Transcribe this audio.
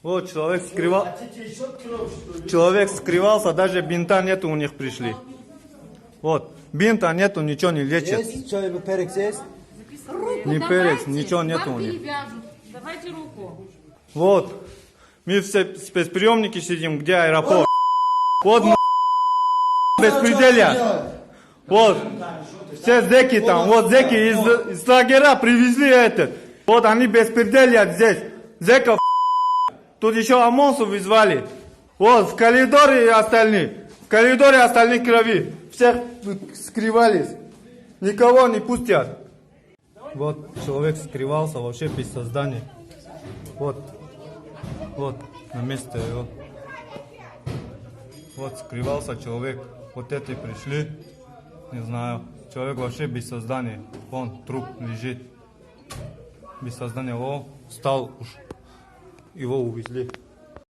Вот человек скрывался, даже бинта нету, у них пришли. Вот, бинта нету, ничего не лечат. Есть? Что, перекс есть? Не перец, ничего нету у них. Давайте руку. Вот, мы все спецприемники сидим, где аэропорт. Вот беспределя. Вот, все зэки там, вот зэки из лагеря привезли этот. Вот они беспределят здесь. Зэков. Тут еще ОМОНцев вызвали. Вот, в коридоре остальные. В коридоре остальные крови. Всех скрывались. Никого не пустят. Вот, человек скрывался вообще без сознания. Вот, на месте его. Вот, скрывался человек. Вот эти пришли. Не знаю. Человек вообще без сознания. Вон, труп лежит. Без сознания. О, встал уж. Его увезли.